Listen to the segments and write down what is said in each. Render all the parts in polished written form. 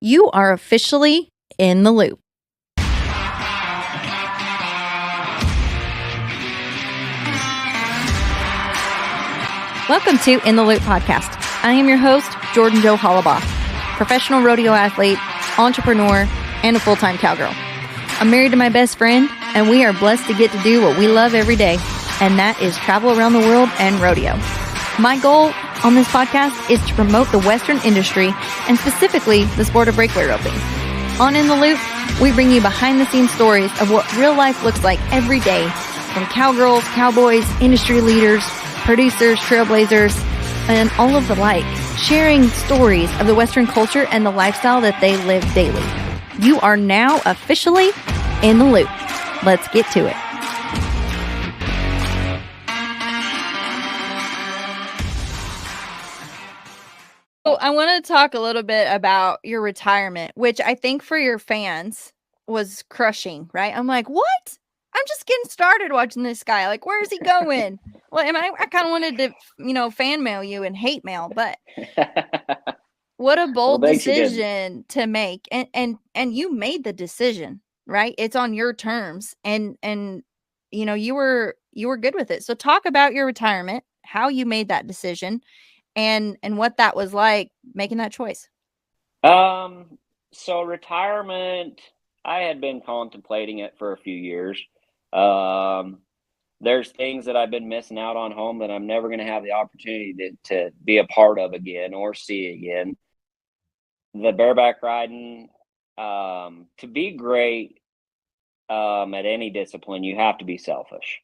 You are officially in the loop. Welcome to In the Loop podcast. I am your host, Jordan Jo professional rodeo athlete, entrepreneur, and a full-time cowgirl. I'm married to my best friend, and we are blessed to get to do what we love every day, and that is travel around the world and rodeo. My goal on this podcast is to promote the Western industry and specifically the sport of breakaway roping. On In the Loop, we bring you behind-the-scenes stories of what real life looks like every day from cowgirls, cowboys, industry leaders, producers, trailblazers, and all of the like, sharing stories of the Western culture and the lifestyle that they live daily. You are now officially in the loop. Let's get to it. So I want to talk a little bit about your retirement, which I think for your fans was crushing, right? I'm like, what? I'm just getting started watching this guy. Like, where is he going? Well, and I kind of wanted to, fan mail you and hate mail, but what a bold decision to make. And you made the decision, right? It's on your terms. And you were good with it. So talk about your retirement, how you made that decision, and what that was like making that choice. So retirement, I had been contemplating it for a few years. There's things that I've been missing out on home that I'm never going to have the opportunity to be a part of again or see again. The bareback riding, to be great at any discipline, you have to be selfish.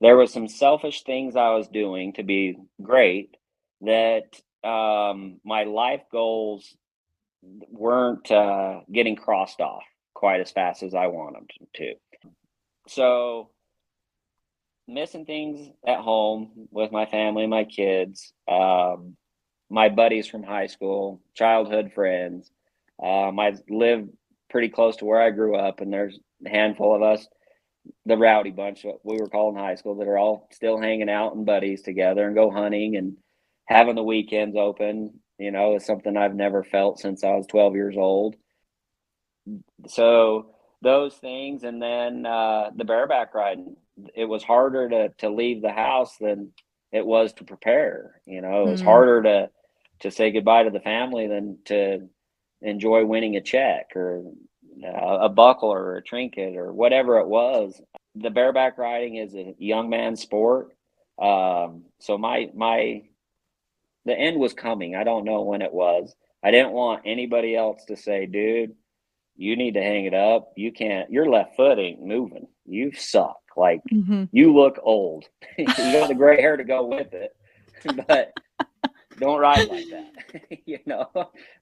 There was some selfish things I was doing to be great that my life goals weren't getting crossed off quite as fast as I wanted them to. So missing things at home with my family, my kids, my buddies from high school, childhood friends. I live pretty close to where I grew up, and there's a handful of us, the rowdy bunch, what we were called in high school, that are all still hanging out and buddies together and go hunting and having the weekends open, is something I've never felt since I was 12 years old. So those things, and then the bareback riding, it was harder to leave the house than it was to prepare. It was harder to say goodbye to the family than to enjoy winning a check or a buckle or a trinket or whatever it was. The bareback riding is a young man's sport. So the end was coming. I don't know when it was. I didn't want anybody else to say, dude, you need to hang it up. You can't, your left foot ain't moving. You suck. Like, you look old. You got the gray hair to go with it, but don't ride like that,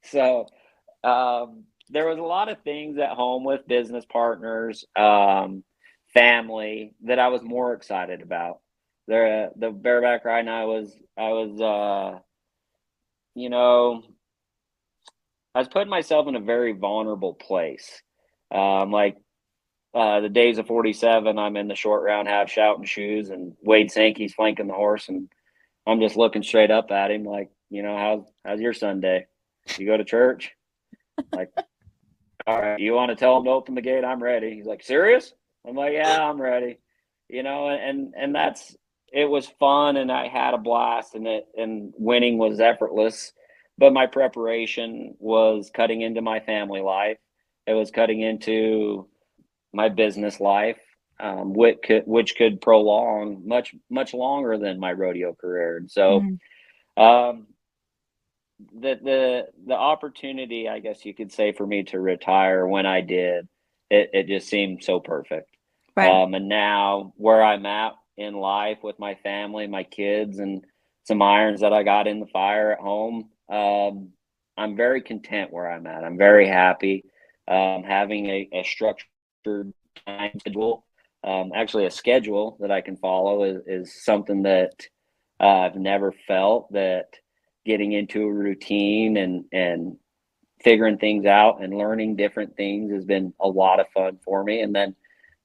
So there was a lot of things at home with business partners, family, that I was more excited about. The bareback riding, I was putting myself in a very vulnerable place. The days of 47, I'm in the short round half shouting shoes, and Wade Sankey's flanking the horse, and I'm just looking straight up at him like, how's your Sunday? You go to church? Like, all right, you want to tell him to open the gate? I'm ready. He's like, serious? I'm like, yeah, I'm ready. And it was fun, and I had a blast, and winning was effortless. But my preparation was cutting into my family life. It was cutting into my business life, which could prolong much, much longer than my rodeo career. And so the opportunity, I guess you could say, for me to retire when I did, it just seemed so perfect. Right. And now where I'm at in life with my family, my kids, and some irons that I got in the fire at home, I'm very content where I'm at. I'm very happy. Having a structured time schedule, actually a schedule that I can follow is something that I've never felt. That getting into a routine and figuring things out and learning different things has been a lot of fun for me. And then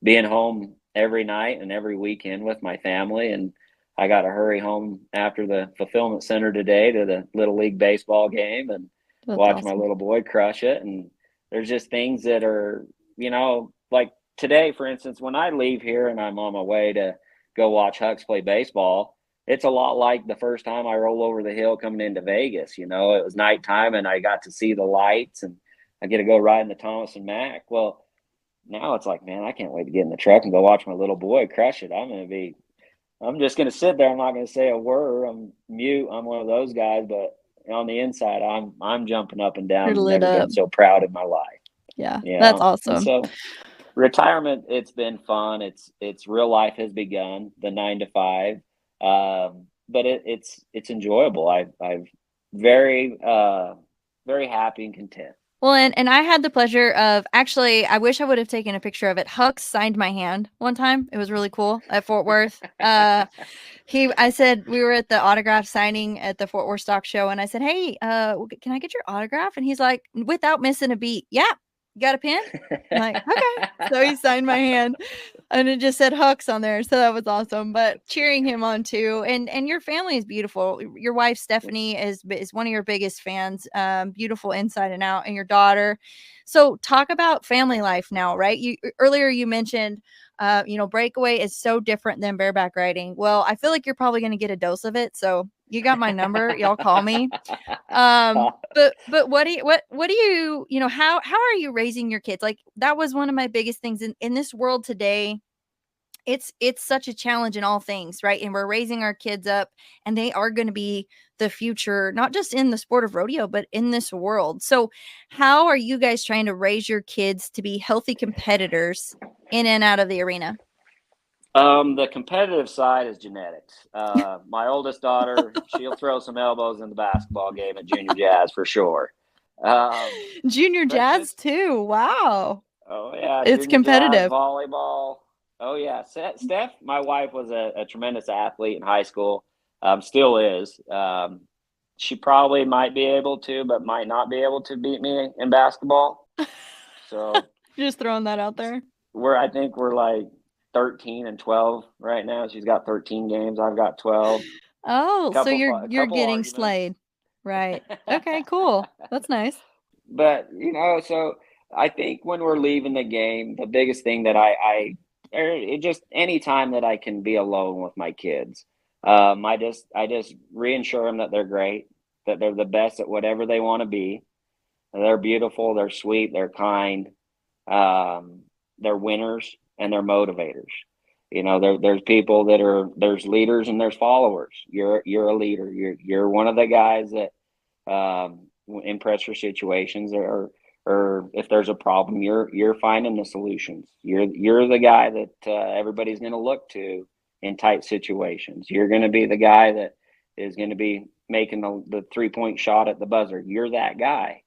being home every night and every weekend with my family, and I got to hurry home after the fulfillment center today to the Little League baseball game, and watch my little boy crush it. And there's just things that are, like today, for instance, when I leave here and I'm on my way to go watch Hucks play baseball, it's a lot like the first time I roll over the hill coming into Vegas. It was nighttime and I got to see the lights and I get to go ride in the Thomas and Mack. Well, now it's like, man, I can't wait to get in the truck and go watch my little boy crush it. I'm just going to sit there. I'm not going to say a word. I'm mute. I'm one of those guys, but on the inside, I'm jumping up and down. I've never been so proud in my life. Yeah, that's awesome. And so retirement, it's been fun. It's real life has begun, the 9 to 5. But it's enjoyable. I've very, very happy and content. Well, and I had the pleasure of actually, I wish I would have taken a picture of it. Huck signed my hand one time. It was really cool at Fort Worth. I said, we were at the autograph signing at the Fort Worth Stock Show. And I said, hey, can I get your autograph? And he's like, without missing a beat. Yeah. You got a pen? I'm like, okay. So he signed my hand and it just said Hucks on there. So that was awesome. But cheering him on too. And your family is beautiful. Your wife, Stephanie, is one of your biggest fans. Beautiful inside and out. And your daughter. So talk about family life now, right? Earlier you mentioned, breakaway is so different than bareback riding. Well, I feel like you're probably going to get a dose of it. So you got my number. Y'all call me. But what do you, how are you raising your kids? Like that was one of my biggest things in this world today. It's such a challenge in all things, right? And we're raising our kids up and they are going to be the future, not just in the sport of rodeo, but in this world. So how are you guys trying to raise your kids to be healthy competitors in and out of the arena? The competitive side is genetics. My oldest daughter, she'll throw some elbows in the basketball game at junior jazz for sure. Junior jazz too. Wow. Oh yeah. It's competitive. Jazz, volleyball. Oh yeah. Steph, my wife, was a tremendous athlete in high school. Still is. She probably might be able to, but might not be able to beat me in basketball. So just throwing that out there. I think we're like 13 and 12 right now. She's got 13 games. I've got 12. Oh, so you're getting slayed. Right. Okay, cool. That's nice. But, so I think when we're leaving the game, the biggest thing that just any time that I can be alone with my kids, I just reassure them that they're great, that they're the best at whatever they want to be. They're beautiful. They're sweet. They're kind. They're winners. And they're motivators. There's people there's leaders and there's followers. You're a leader. You're one of the guys that in pressure situations or if there's a problem, you're finding the solutions. You're the guy that everybody's going to look to in tight situations. You're going to be the guy that is going to be making the 3-point shot at the buzzer. You're that guy.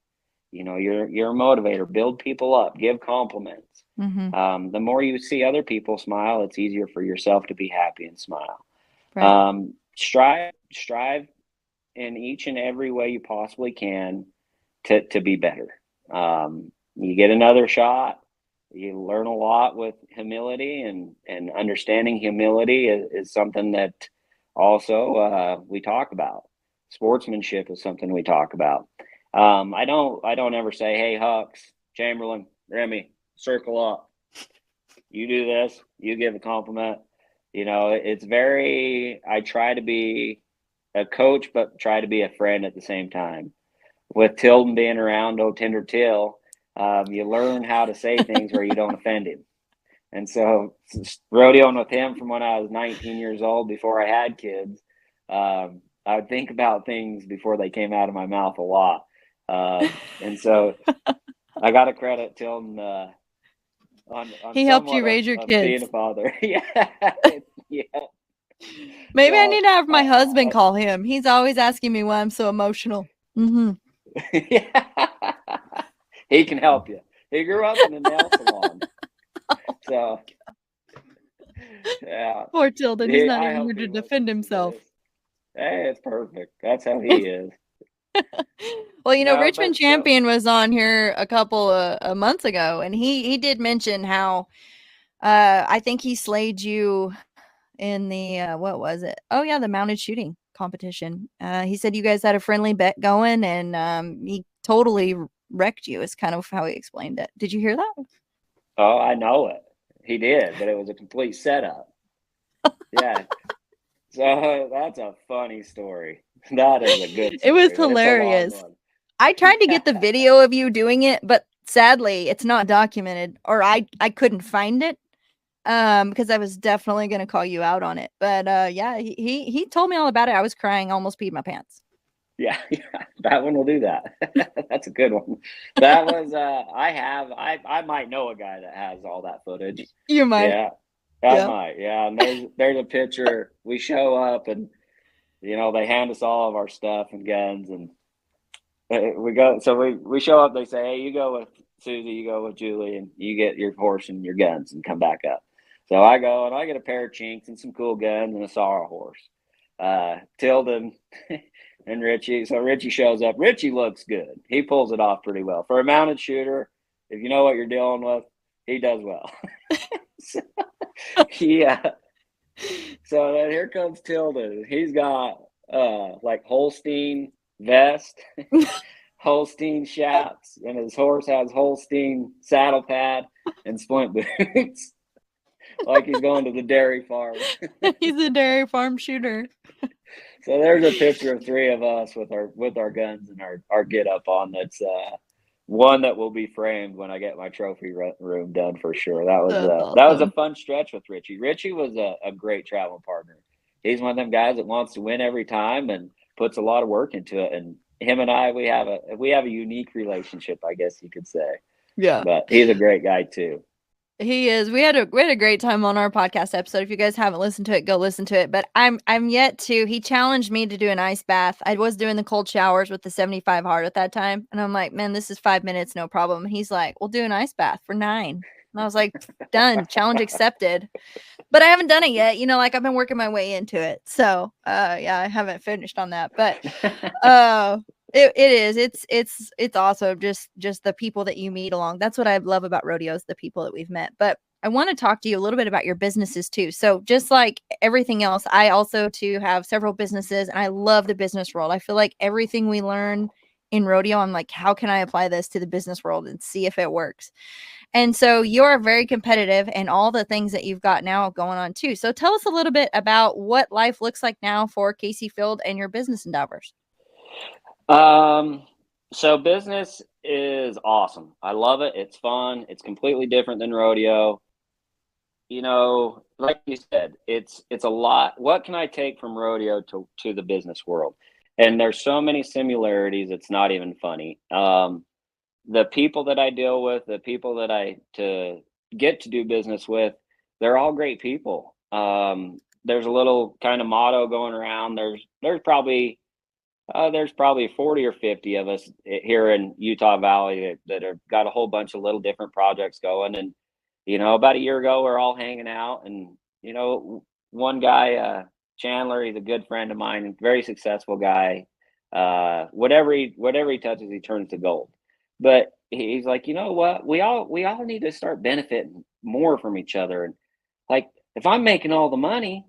You're a motivator. Build people up. Give compliments. Mm-hmm. The more you see other people smile, it's easier for yourself to be happy and smile. Right. Strive in each and every way you possibly can to be better. You get another shot. You learn a lot with humility, and understanding humility is something that also we talk about. Sportsmanship is something we talk about. I don't ever say, hey, Hucks, Chamberlain, Remy, circle up. You do this, you give a compliment. It's I try to be a coach, but try to be a friend at the same time. With Tilden being around, tender Till, you learn how to say things where you don't offend him. And so rodeoing with him from when I was 19 years old, before I had kids, I would think about things before they came out of my mouth a lot. And so I got to credit Tilden on he helped you raise your kids. Being a father. Yeah. Maybe I need to have my husband call him. He's always asking me why I'm so emotional. Mm-hmm. Yeah. He can help you. He grew up in a nail salon. So yeah. Poor Tilden. He's not even here to defend himself. Hey, it's perfect. That's how he is. Well, Richmond Champion was on here a couple of months ago, and he did mention how I think he slayed you in the what was it? Oh yeah, the mounted shooting competition. He said you guys had a friendly bet going, and he totally wrecked you, is kind of how he explained it. Did you hear that? Oh, I know it. He did, but it was a complete setup. Yeah. So that's a funny story. That is a good story. It was It's a long hilarious. one. I tried to get the video of you doing it, but sadly it's not documented, or I couldn't find it. Because I was definitely gonna call you out on it. But yeah, he told me all about it. I was crying, almost peed my pants. Yeah, that one will do that. That's a good one. That was I might know a guy that has all that footage. You might. Yeah. I might. Yeah. And there's a picture. We show up and they hand us all of our stuff and guns, and we go. So we show up, they say, "Hey, you go with Susie, you go with Julie, and you get your horse and your guns and come back up." So I go and I get a pair of chinks and some cool guns and a sawhorse. Tilden and Richie. So Richie shows up. Richie looks good. He pulls it off pretty well. For a mounted shooter, if you know what you're dealing with, he does well. Yeah. So then here comes Tilden. He's got like Holstein vest, Holstein chaps, and his horse has Holstein saddle pad and splint boots. Like he's going to the dairy farm. He's a dairy farm shooter. So there's a picture of three of us with our guns and our get up on. That's one that will be framed when I get my trophy room done for sure. That was awesome. That was a fun stretch with Richie. Richie was a great travel partner. He's one of them guys that wants to win every time and puts a lot of work into it. And him and I, we have a unique relationship, I guess you could say. Yeah. But he's a great guy too. He is. We had a great time on our podcast episode. If you guys haven't listened to it, go listen to it. But I'm yet to. He challenged me to do an ice bath. I was doing the cold showers with the 75 hard at that time, and I'm like, man, this is 5 minutes, no problem. He's like, we'll do an ice bath for 9, and I was like, done. Challenge accepted. But I haven't done it yet. Like I've been working my way into it. So yeah, I haven't finished on that. But It is. It's also just the people that you meet along. That's what I love about rodeos, the people that we've met. But I want to talk to you a little bit about your businesses too. So just like everything else, I also too have several businesses, and I love the business world. I feel like everything we learn in rodeo, I'm like, how can I apply this to the business world and see if it works? And so you're very competitive and all the things that you've got now going on too. So tell us a little bit about what life looks like now for Kaycee Feild and your business endeavors. So business is awesome. I love it. It's fun. It's completely different than rodeo. Like you said, it's a lot. What can I take from rodeo to the business world? And there's so many similarities. It's not even funny. The people that I deal with, the people that to get to do business with, they're all great people. There's a little kind of motto going around. There's probably 40 or 50 of us here in Utah Valley that have got a whole bunch of little different projects going. And, about a year ago, we're all hanging out, and, one guy, Chandler, he's a good friend of mine, very successful guy. Whatever he touches, he turns to gold. But he's like, you know what? We all need to start benefiting more from each other. And like, if I'm making all the money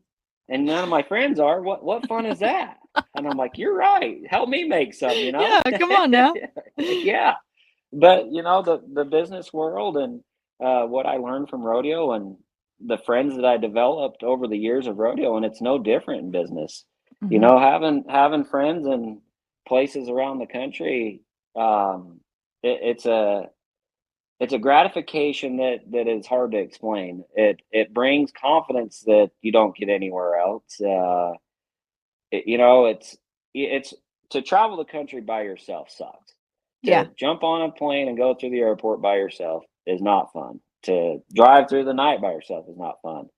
and none of my friends are, what fun is that? And I'm like, you're right. Help me make some, Yeah, come on now. Yeah. But, the business world and what I learned from rodeo and the friends that I developed over the years of rodeo, and it's no different in business. Mm-hmm. Having friends in places around the country, it's a gratification that is hard to explain. It brings confidence that you don't get anywhere else. It's to travel the country by yourself sucks. Yeah. To jump on a plane and go through the airport by yourself is not fun. To drive through the night by yourself is not fun.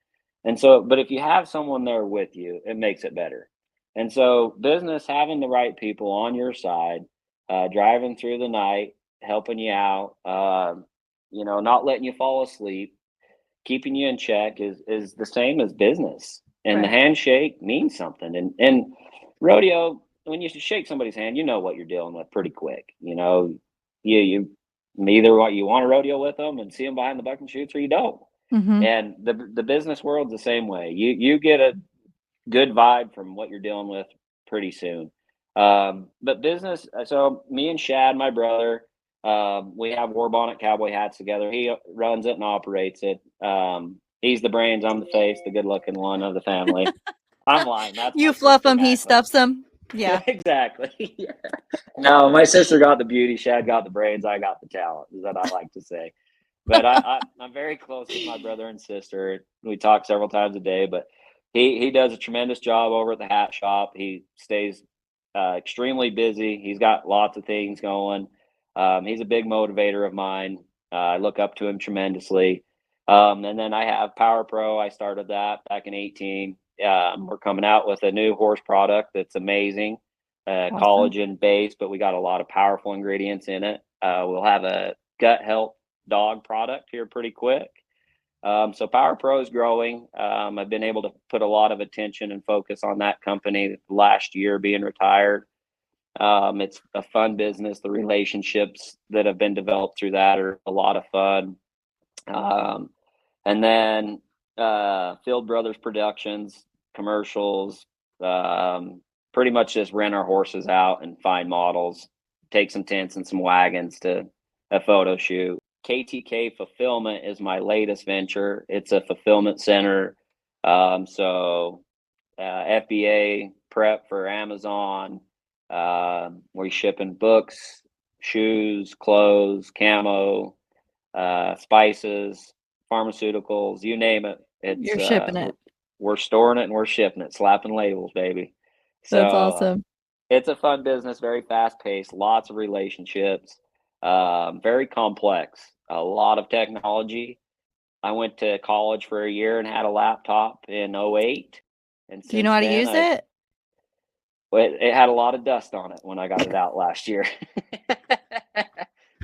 And so, but if you have someone there with you, it makes it better. And so business, having the right people on your side, driving through the night, helping you out, not letting you fall asleep, keeping you in check is the same as business. And Right. The handshake means something. And rodeo, when you shake somebody's hand, you know what you're dealing with pretty quick. You either you want to rodeo with them and see them behind the buck and shoots, or you don't. Mm-hmm. And the business world's the same way. You get a good vibe from what you're dealing with pretty soon. But business, so me and Shad, my brother, we have War Bonnet Cowboy hats together. He runs it and operates it. He's the brains, I'm the face, the good looking one of the family. I'm lying. That's You my fluff sister, them, he Natalie. stuffs them. Yeah. Exactly. Yeah. No, my sister got the beauty, Shad got the brains, I got the talent, is what I like to say. But I'm very close with my brother and sister. We talk several times a day, but he does a tremendous job over at the hat shop. He stays extremely busy. He's got lots of things going. He's a big motivator of mine. I look up to him tremendously. And then I have Power Pro. I started that back in 18. We're coming out with a new horse product that's amazing, Awesome. collagen based, but we got a lot of powerful ingredients in it. We'll have a gut health dog product here pretty quick. So Power Pro is growing. I've been able to put a lot of attention and focus on that company last year being retired. It's a fun business. The relationships that have been developed through that are a lot of fun. And then Field Brothers Productions, commercials, pretty much just rent our horses out and find models, take some tents and some wagons to a photo shoot. KTK Fulfillment is my latest venture. It's a fulfillment center. So FBA prep for Amazon. We're shipping books, shoes, clothes, camo, spices, pharmaceuticals, you name it. You're shipping it. We're storing it and we're shipping it, slapping labels, baby. That's So awesome. it's a fun business, very fast paced, lots of relationships, very complex, a lot of technology. I went to college for a year and had a laptop in 08. And Do you know since how to then, use it? it had a lot of dust on it when I got it out last year.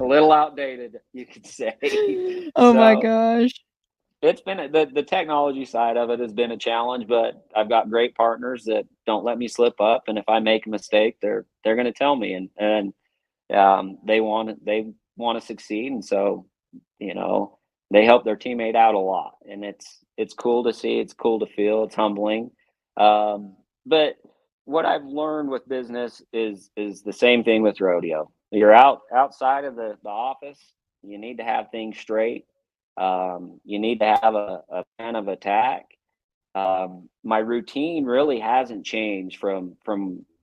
A little outdated, you could say. Oh my So gosh. it's been the technology side of it has been a challenge, but I've got great partners that don't let me slip up. And if I make a mistake, they're going to tell me, and they want to succeed, and so you know they help their teammate out a lot, and it's cool to see, it's cool to feel, it's humbling. But what I've learned with business is the same thing with rodeo. You're outside of the office. You need to have things straight. You need to have a plan of attack. My routine really hasn't changed from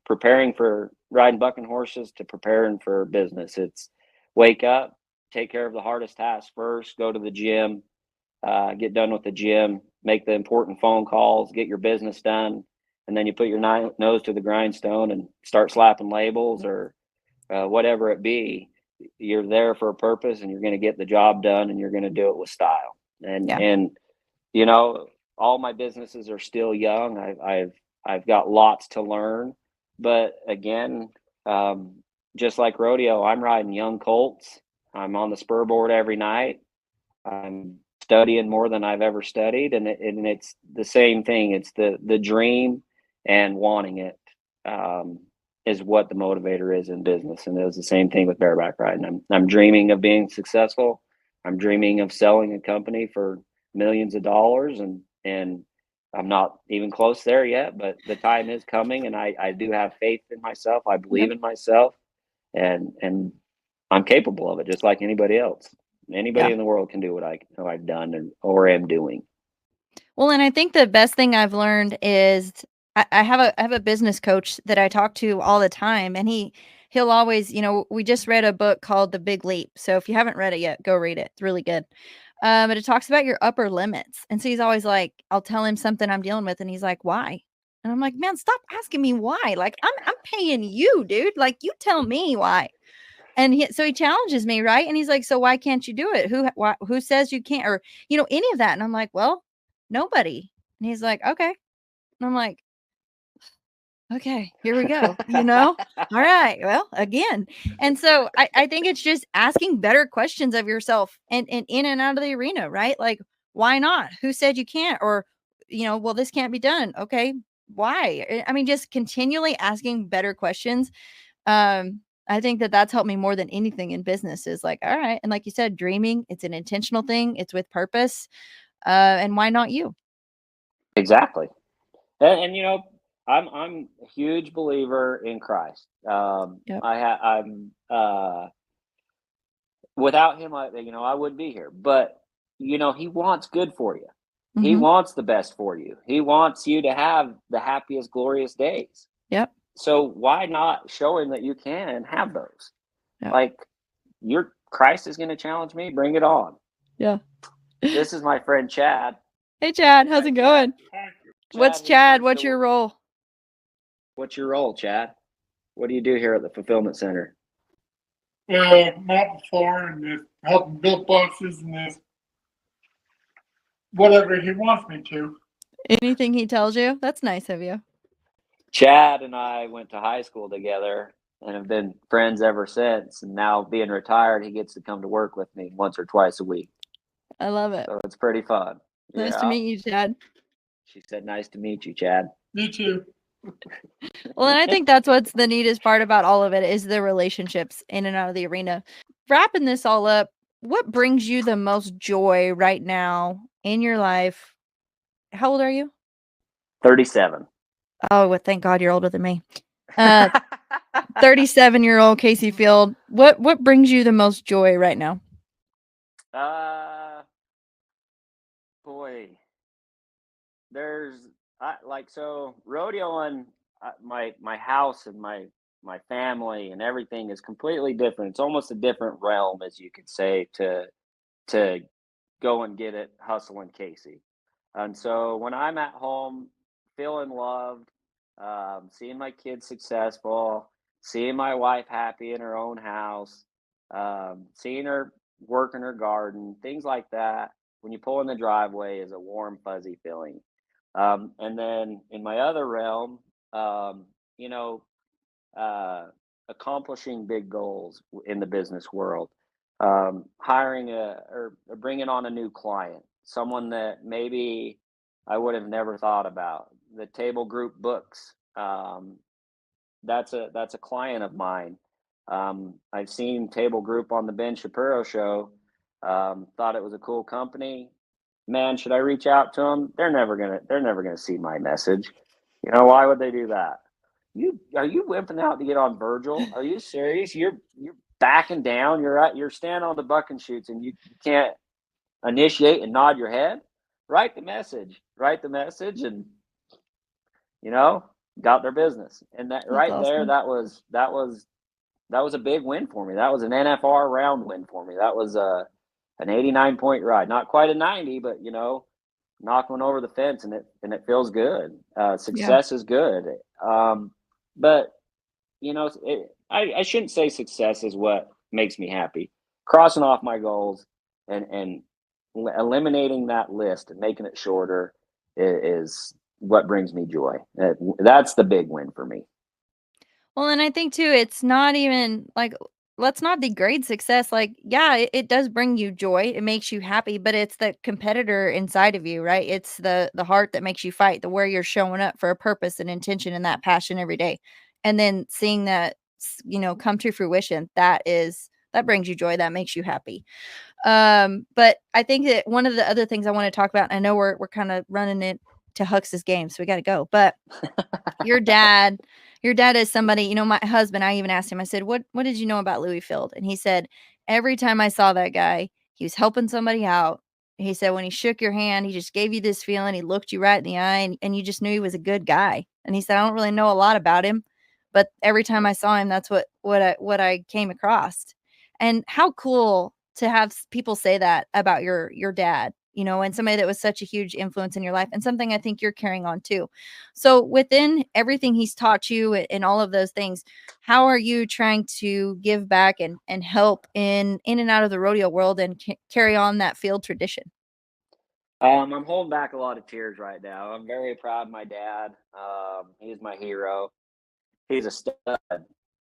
preparing for riding bucking horses to preparing for business. It's wake up, take care of the hardest task first, go to the gym, get done with the gym, make the important phone calls, get your business done, and then you put your nose to the grindstone and start slapping labels or whatever it be. You're there for a purpose, and you're going to get the job done, and you're going to do it with style. Yeah. And you know, all my businesses are still young. I've got lots to learn, but again, just like rodeo, I'm riding young colts. I'm on the spur board every night. I'm studying more than I've ever studied, and it's the same thing. It's the dream and wanting it is what the motivator is in business, and it was the same thing with bareback riding. I'm dreaming of being successful. I'm dreaming of selling a company for millions of dollars, and I'm not even close there yet, but the time is coming, and I do have faith in myself. I believe in myself, and I'm capable of it, just like anybody else. Anybody in the world can do what I've done or am doing. Well, and I think the best thing I've learned is I have a business coach that I talk to all the time, and he'll always, we just read a book called The Big Leap. So if you haven't read it yet, go read it. It's really good. But it talks about your upper limits. And so he's always like, I'll tell him something I'm dealing with, and he's like, why? And I'm like, man, stop asking me why. Like, I'm paying you, dude. Like, you tell me why. And so he challenges me, right? And he's like, so why can't you do it? Who says you can't? Or, any of that. And I'm like, well, nobody. And he's like, okay. And I'm like, okay, here we go. All right. Well, again. And so I think it's just asking better questions of yourself and in and out of the arena, right? Like, why not? Who said you can't? Or, well, this can't be done. Okay. Why? I mean, just continually asking better questions. I think that's helped me more than anything in business is like, all right. And like you said, dreaming, it's an intentional thing. It's with purpose. And why not you? Exactly. And I'm a huge believer in Christ. Yep. I'm without him, I wouldn't be here. But he wants good for you. He Mm-hmm. wants the best for you. He wants you to have the happiest, glorious days. Yep. So why not show him that you can have those? Yep. Like your Christ is going to challenge me. Bring it on. Yeah. This is my friend Chad. Hey, Chad. How's it going? What's Chad? What's your role? What's your role, Chad? What do you do here at the fulfillment center? Not before, and just helping build boxes and this whatever he wants me to. Anything he tells you? That's nice of you. Chad and I went to high school together and have been friends ever since. And now being retired, he gets to come to work with me once or twice a week. I love it. So it's pretty fun. Nice to meet you, Chad. She said, "Nice to meet you, Chad." Me too. Well, and I think that's what's the neatest part about all of it is the relationships in and out of the arena. Wrapping this all up, what brings you the most joy right now in your life? How old are you? 37. Oh, well, thank God you're older than me. 37-year-old Kaycee Feild. What brings you the most joy right now? Boy, rodeoing my house and my family and everything is completely different. It's almost a different realm, as you could say, to go and get it hustling Kaycee. And so when I'm at home, feeling loved, seeing my kids successful, seeing my wife happy in her own house, seeing her work in her garden, things like that, when you pull in the driveway is a warm, fuzzy feeling. And then in my other realm, um, you know, accomplishing big goals in the business world, hiring or bringing on a new client, someone that maybe I would have never thought about. The Table Group books, that's a client of mine. I've seen Table Group on the Ben Shapiro show. Thought it was a cool company. Man, should I reach out to them? They're never gonna see my message. Why would they do that? Are you wimping out to get on Virgil? Are you serious? You're backing down. You're standing on the buck and shoots, and you can't initiate and nod your head. Write the message. Write the message, and you know got their business. And that That's right there, awesome. that was a big win for me. That was an NFR round win for me. That was an 89-point ride. Not quite a 90, but knock one over the fence, and it feels good. Success is good. But I shouldn't say success is what makes me happy. Crossing off my goals and eliminating that list and making it shorter is what brings me joy. That's the big win for me. Well, and I think too, it's not even like, let's not degrade success. Like, yeah, it does bring you joy. It makes you happy, but it's the competitor inside of you, right? It's the heart that makes you fight, the where you're showing up for a purpose and intention and that passion every day. And then seeing that, come to fruition, that brings you joy, that makes you happy. But I think that one of the other things I want to talk about, I know we're kind of running it to Hux's game, so we got to go. But your dad, your dad is somebody, my husband, I even asked him, I said, what did you know about Louis Field? And he said, every time I saw that guy, he was helping somebody out. He said, when he shook your hand, he just gave you this feeling. He looked you right in the eye and you just knew he was a good guy. And he said, I don't really know a lot about him, but every time I saw him, that's what I came across. And how cool to have people say that about your dad, and somebody that was such a huge influence in your life and something I think you're carrying on too. So within everything he's taught you and all of those things, how are you trying to give back and help in and out of the rodeo world and carry on that field tradition? I'm holding back a lot of tears right now. I'm very proud of my dad. He's my hero. He's a stud.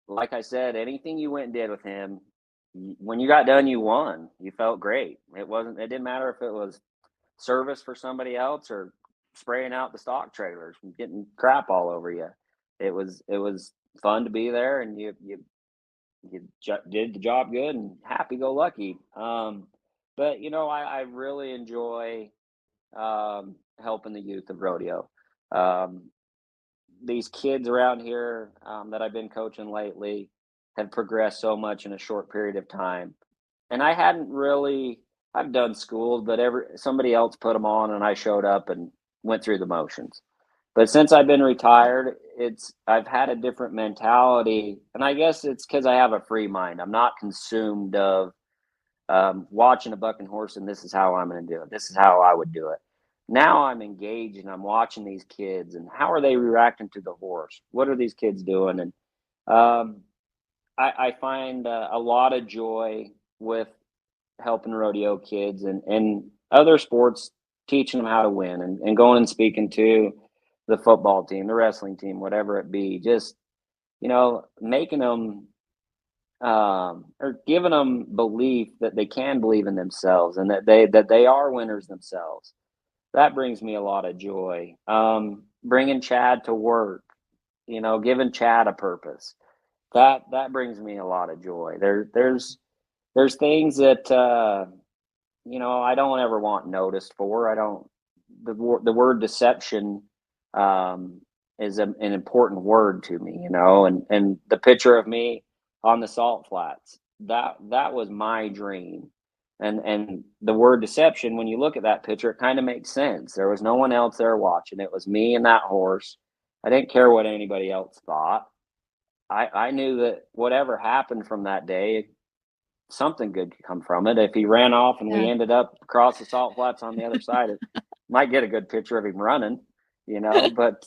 Like I said, anything you went and did with him, when you got done, you won. You felt great. It didn't matter if it was service for somebody else or spraying out the stock trailers and getting crap all over you. It was fun to be there, and you did the job good and happy go lucky. But I really enjoy helping the youth of rodeo. Um, these kids around here that I've been coaching lately have progressed so much in a short period of time. And I hadn't really, I've done schools, but somebody else put them on and I showed up and went through the motions. But since I've been retired, I've had a different mentality, and I guess it's because I have a free mind. I'm not consumed of watching a bucking horse and this is how I'm going to do it. This is how I would do it. Now I'm engaged and I'm watching these kids and how are they reacting to the horse? What are these kids doing? And I find a lot of joy with helping rodeo kids and other sports, teaching them how to win and going and speaking to the football team, the wrestling team, whatever it be, just, making them or giving them belief that they can believe in themselves and that they are winners themselves. That brings me a lot of joy. Bringing Chad to work, giving Chad a purpose. That brings me a lot of joy. There's things that I don't ever want noticed for. I don't. The word deception is an important word to me, and the picture of me on the salt flats, that was my dream. And the word deception, when you look at that picture, it kind of makes sense. There was no one else there watching. It was me and that horse. I didn't care what anybody else thought. I knew that whatever happened from that day, something good could come from it. If he ran off and we ended up across the salt flats on the other side, it might get a good picture of him running, but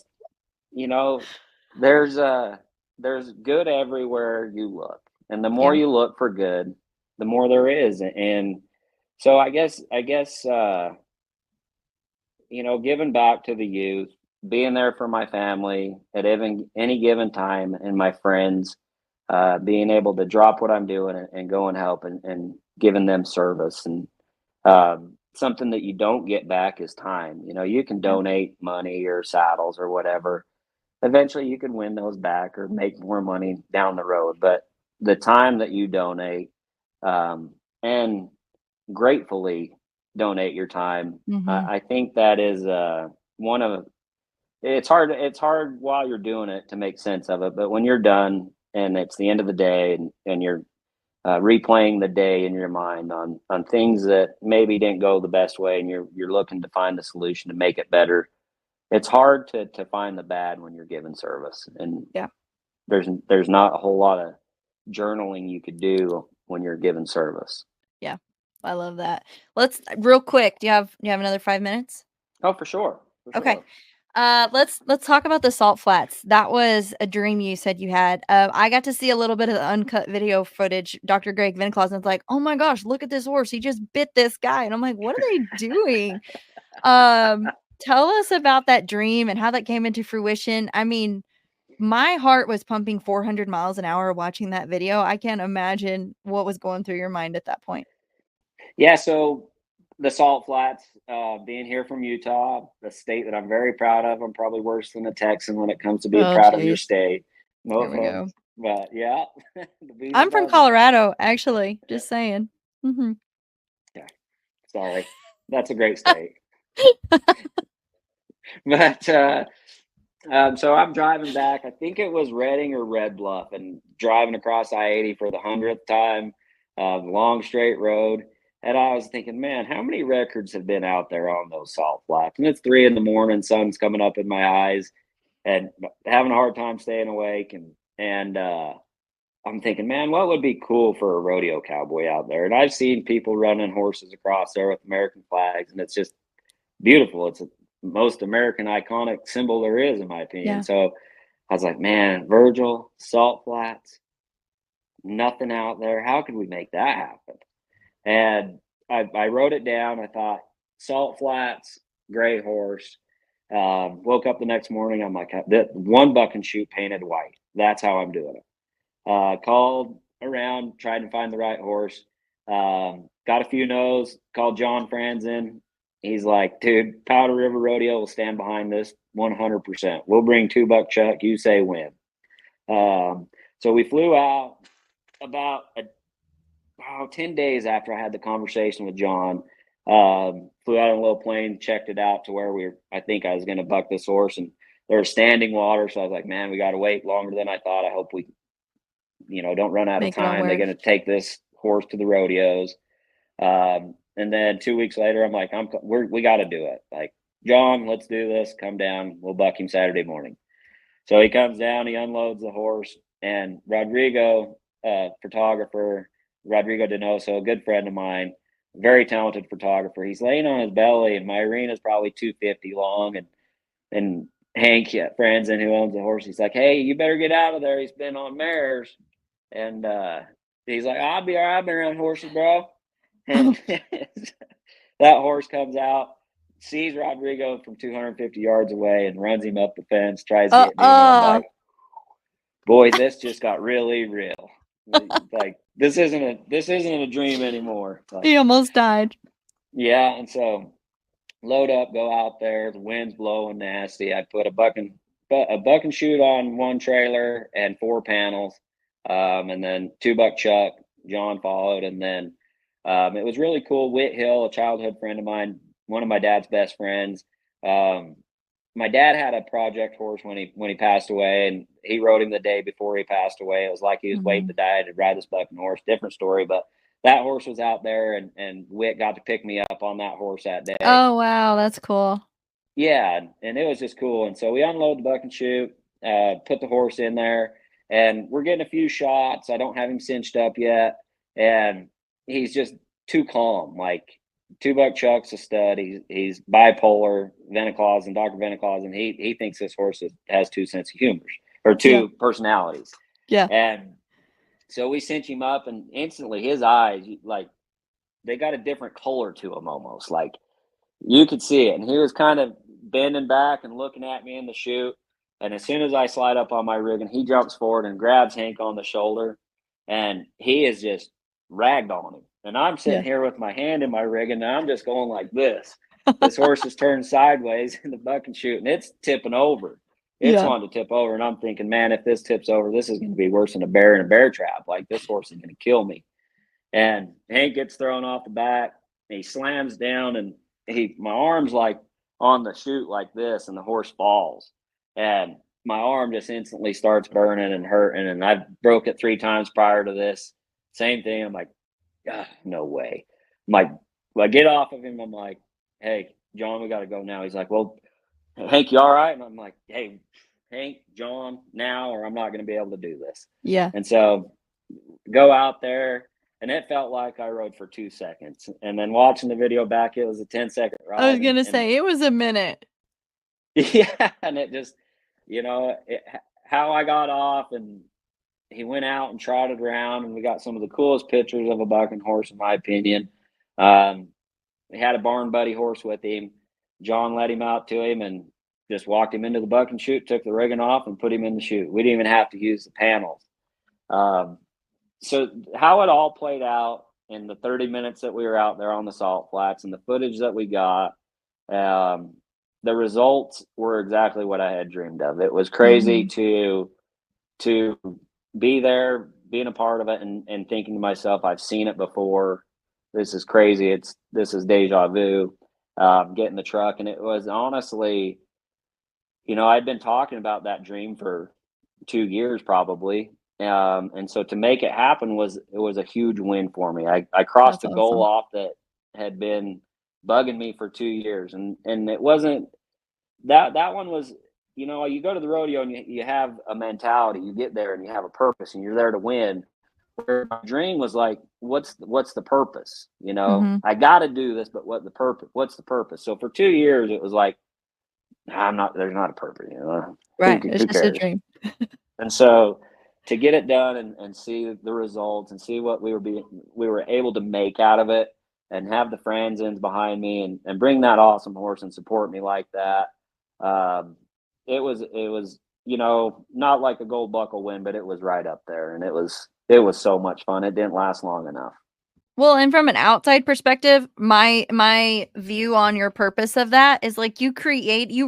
there's good everywhere you look. And the more you look for good, the more there is. And so I guess giving back to the youth, being there for my family at any given time and my friends, being able to drop what I'm doing and go and help and giving them service. And something that you don't get back is time. You can donate money or saddles or whatever. Eventually you can win those back or make more money down the road. But the time that you donate and gratefully donate your time, I think that is one of it's hard while you're doing it to make sense of it, but when you're done and it's the end of the day and you're replaying the day in your mind on things that maybe didn't go the best way and you're looking to find the solution to make it better, it's hard to find the bad when you're giving service. And there's not a whole lot of journaling you could do when you're giving service. Yeah, I love that. Let's real quick. Do you have another 5 minutes? Oh, for sure. Okay. Let's talk about the salt flats. That was a dream you said you had. I got to see a little bit of the uncut video footage. Dr. Greg Vinclaus was like, "Oh my gosh, look at this horse! He just bit this guy," and I'm like, "What are they doing?" Tell us about that dream and how that came into fruition. I mean, my heart was pumping 400 miles an hour watching that video. I can't imagine what was going through your mind at that point. Yeah, so the salt flats, being here from Utah, the state that I'm very proud of. I'm probably worse than a Texan when it comes to being proud of your state. No Here we go. But yeah. I'm from Colorado, actually. Just saying. Mm-hmm. Yeah. Sorry. That's a great state. But so I'm driving back. I think it was Redding or Red Bluff, and driving across I-80 for the 100th time, long straight road. And I was thinking, man, how many records have been out there on those salt flats? And it's 3 a.m, sun's coming up in my eyes, and having a hard time staying awake. And I'm thinking, man, what would be cool for a rodeo cowboy out there? And I've seen people running horses across there with American flags, and it's just beautiful. It's the most American iconic symbol there is, in my opinion. So I was like, man, Virgil, salt flats, nothing out there. How could we make that happen? And I wrote it down. I thought, salt flats, gray horse. Woke up the next morning. I'm like, one buck and shoot painted white. That's how I'm doing it. Called around, tried to find the right horse. Got a few no's. Called John Franzen. He's like, dude, Powder River Rodeo will stand behind this 100%. We'll bring 2 buck chuck. You say when. So we flew out about 10 days after I had the conversation with John. Flew out on a little plane, checked it out to where I think I was going to buck this horse. And there was standing water. So I was like, man, we got to wait longer than I thought. I hope we, don't run out of Make it all time. They're work. going to take this horse to the rodeos. And then 2 weeks later, I'm like, we got to do it. Like, John, let's do this. Come down. We'll buck him Saturday morning. So he comes down, he unloads the horse, and Rodrigo, photographer, Rodrigo Donoso, a good friend of mine, very talented photographer. He's laying on his belly, and my arena is probably 250 long. And Hank Franzen, who owns the horse, he's like, hey, you better get out of there. He's been on mares. And he's like, I'll be all right. I've been around horses, bro. And that horse comes out, sees Rodrigo from 250 yards away and runs him up the fence, tries to get me. And I'm like, boy, this just got really real. Like, this isn't a dream anymore. Like, he almost died. Yeah. And so load up, go out there. The wind's blowing nasty. I put a buck and shoot on one trailer and 4 panels. And then 2 buck chuck. John followed. And then it was really cool. Whit Hill, a childhood friend of mine, one of my dad's best friends. My dad had a project horse when he passed away, and he rode him the day before he passed away. It was like he was waiting to die to ride this bucking horse. Different story, but that horse was out there, and Whit got to pick me up on that horse that day. Oh, wow. That's cool. Yeah, and it was just cool. And so we unload the buck and shoot, put the horse in there, and we're getting a few shots. I don't have him cinched up yet, and he's just too calm. Like, 2 buck chuck's a stud. He's bipolar, Veniclaws and Dr. Veniclaws, and he thinks this horse has 2 sense of humors, or 2 personalities. Yeah. And so we cinch him up, and instantly his eyes, like, they got a different color to them almost. Like, you could see it. And he was kind of bending back and looking at me in the chute. And as soon as I slide up on my rigging, he jumps forward and grabs Hank on the shoulder, and he is just ragged on him. And I'm sitting here with my hand in my rigging, and I'm just going like this. This horse is turned sideways in the buck and shoot, and it's tipping over. It's wanting to tip over. And I'm thinking, man, if this tips over, this is going to be worse than a bear in a bear trap. Like, this horse is going to kill me. And Hank gets thrown off the back, and he slams down, and my arm's like on the chute like this, and the horse falls. And my arm just instantly starts burning and hurting. And I broke it 3 times prior to this. Same thing. I'm like, no way. I'm like, I get off of him. I'm like, hey, John, we got to go now. He's like, well, Hank, you all right? And I'm like, hey, Hank, John, now, or I'm not going to be able to do this. Yeah. And so go out there, and it felt like I rode for 2 seconds. And then watching the video back, it was a 10-second ride. I was going to say, it was a minute. Yeah. And it just, how I got off, and he went out and trotted around, and we got some of the coolest pictures of a bucking horse, in my opinion. He had a barn buddy horse with him. John led him out to him and just walked him into the buck and chute, took the rigging off, and put him in the chute. We didn't even have to use the panels. So how it all played out in the 30 minutes that we were out there on the salt flats, and the footage that we got, the results were exactly what I had dreamed of. It was crazy to be there, being a part of it, and thinking to myself, I've seen it before. This is crazy. This is deja vu. Getting the truck, and it was honestly, I'd been talking about that dream for 2 years probably. And so to make it happen was a huge win for me. I crossed a goal off that had been bugging me for 2 years. And it wasn't that one was, you go to the rodeo and you have a mentality, you get there and you have a purpose and you're there to win. Where my dream was like, what's the purpose? I got to do this, but what's the purpose? So for 2 years, it was like, there's not a purpose, Right. It's just a dream. And so to get it done and see the results and see what we were able to make out of it, and have the friends behind me and bring that awesome horse and support me like that. It was, not like a gold buckle win, but it was right up there, and it was so much fun. It didn't last long enough. Well, and from an outside perspective, my view on your purpose of that is like you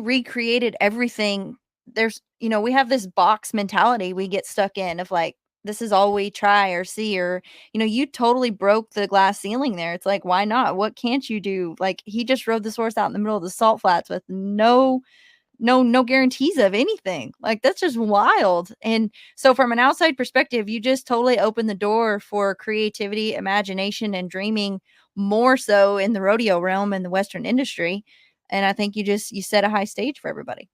recreated everything. There's, we have this box mentality we get stuck in of like, this is all we try or see, or, you totally broke the glass ceiling there. It's like, why not? What can't you do? Like, he just rode this horse out in the middle of the salt flats with no no guarantees of anything. Like, that's just wild. And so from an outside perspective, you just totally opened the door for creativity, imagination, and dreaming more so in the rodeo realm and the Western industry. And I think you set a high stage for everybody.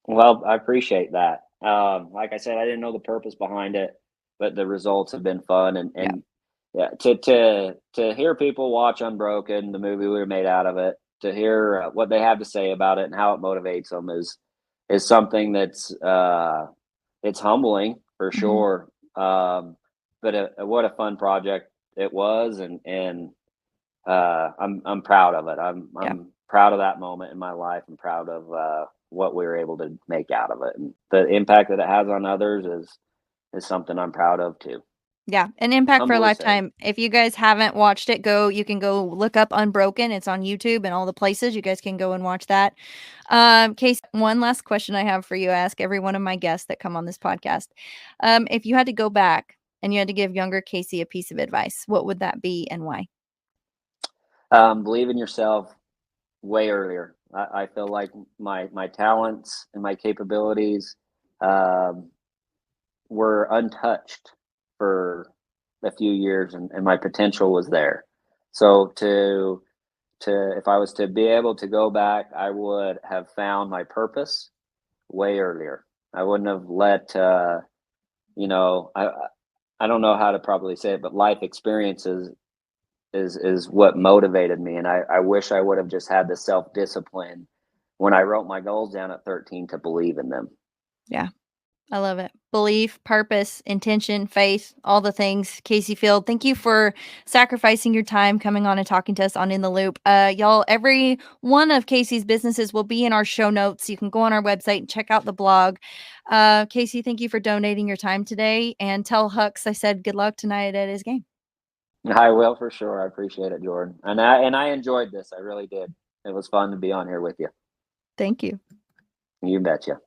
Well, I appreciate that. Like I said, I didn't know the purpose behind it, but the results have been fun, and yeah, to hear people watch Unbroken, the movie we made out of it, to hear what they have to say about it and how it motivates them is something that's it's humbling for sure. But what a fun project it was, and I'm proud of it. I'm proud of that moment in my life. I'm proud of what we were able to make out of it, and the impact that it has on others is something I'm proud of too. Yeah, an impact for a Humbly so. lifetime. If you guys haven't watched it, you can go look up Unbroken. It's on YouTube and all the places. You guys can go and watch that. Kaycee, one last question I have for you. I ask every one of my guests that come on this podcast. If you had to go back and you had to give younger Kaycee a piece of advice, what would that be and why? Believe in yourself way earlier. I feel like my talents and my capabilities were untouched for a few years, and my potential was there. So to if I was to be able to go back, I would have found my purpose way earlier. I wouldn't have let you know, I don't know how to properly say it, but life experiences is what motivated me, and I wish I would have just had the self-discipline when I wrote my goals down at 13 to believe in them. Yeah. I love it. Belief, purpose, intention, faith, all the things. Kaycee Feild, thank you for sacrificing your time coming on and talking to us on In the Loop. Y'all, every one of Kaycee's businesses will be in our show notes. You can go on our website and check out the blog. Kaycee, thank you for donating your time today, and tell Hux I said good luck tonight at his game. I will, for sure. I appreciate it, Jordan. And I enjoyed this. I really did. It was fun to be on here with you. Thank you. You betcha.